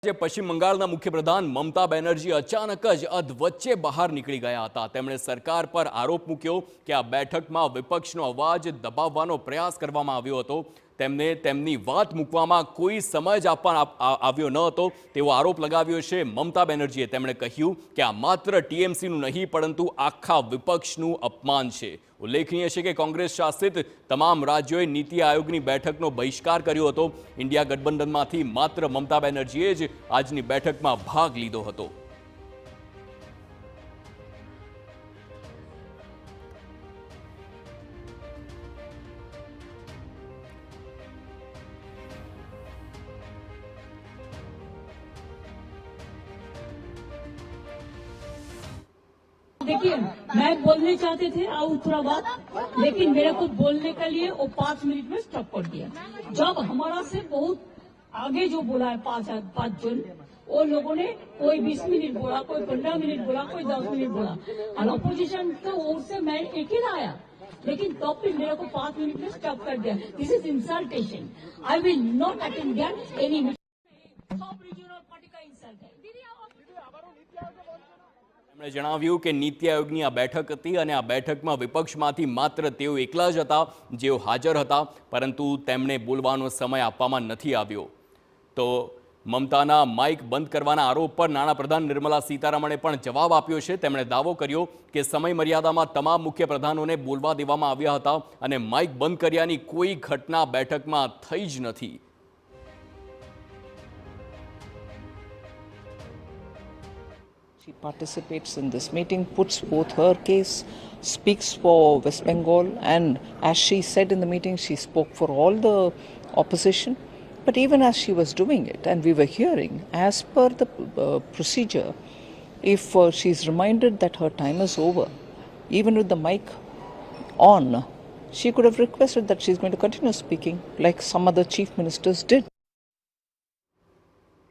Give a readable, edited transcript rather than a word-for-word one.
જે પશ્ચિમ બંગાળના મુખ્યપ્રધાન મમતા બેનર્જી અચાનક જ અધવચ્ચે બહાર નીકળી ગયા હતા। તેમણે સરકાર પર આરોપ મૂક્યો કે આ બેઠકમાં વિપક્ષનો અવાજ દબાવવાનો પ્રયાસ કરવામાં આવ્યો હતો। તેમને તેમની વાત મૂકવામાં કોઈ સમય જ આવ્યો ન હતો તેવો આરોપ લગાવ્યો છે મમતા બેનર્જીએ। તેમણે કહ્યું કે આ માત્ર ટીએમસીનું નહીં પરંતુ આખા વિપક્ષનું અપમાન છે। ઉલ્લેખનીય છે કે કોંગ્રેસ શાસિત તમામ રાજ્યોએ નીતિ આયોગની બેઠકનો બહિષ્કાર કર્યો હતો। ઇન્ડિયા ગઠબંધનમાંથી માત્ર મમતા બેનર્જીએ જ આજની બેઠકમાં ભાગ લીધો હતો। देखिए, मैं बोलने चाहते थे थोड़ा बात, लेकिन मेरे को बोलने के लिए वो 5 मिनट में स्टॉप कर दिया। जब हमारा से बहुत आगे जो बोला है 5 जन, वो लोगों ने कोई 20 मिनट बोला, कोई 15 मिनट बोला, कोई 10 मिनट बोला, और अपोजिशन तो ओर से मैं एक ही आया, लेकिन तब भी मेरे को 5 मिनट में स्टॉप कर दिया। This is इंसल्टेशन। I will not attend any meeting. सब रीजनल पार्टी का इंसल्ट है। તેમણે જણાવ્યું કે નીતિ આયોગની આ બેઠક હતી અને આ બેઠકમાં વિપક્ષમાંથી માત્ર તેઓ એકલા જ હતા જેઓ હાજર હતા, પરંતુ તેમણે બોલવાનો સમય આપવામાં નથી આવ્યો। તો મમતાના માઇક બંધ કરવાના આરોપ પર નાણાપ્રધાન નિર્મલા સીતારમણે પણ જવાબ આપ્યો છે। તેમણે દાવો કર્યો કે સમય મર્યાદામાં તમામ મુખ્ય પ્રધાનોને બોલવા દેવામાં આવ્યા હતા અને માઇક બંધ કર્યાની કોઈ ઘટના બેઠકમાં થઈ જ નથી। She participates in this meeting, puts forth her case, speaks for West Bengal, and as she said in the meeting, she spoke for all the opposition. But even as she was doing it, and we were hearing, as per the procedure, if she's reminded that her time is over, even with the mic on, she could have requested that she's going to continue speaking like some other chief ministers did.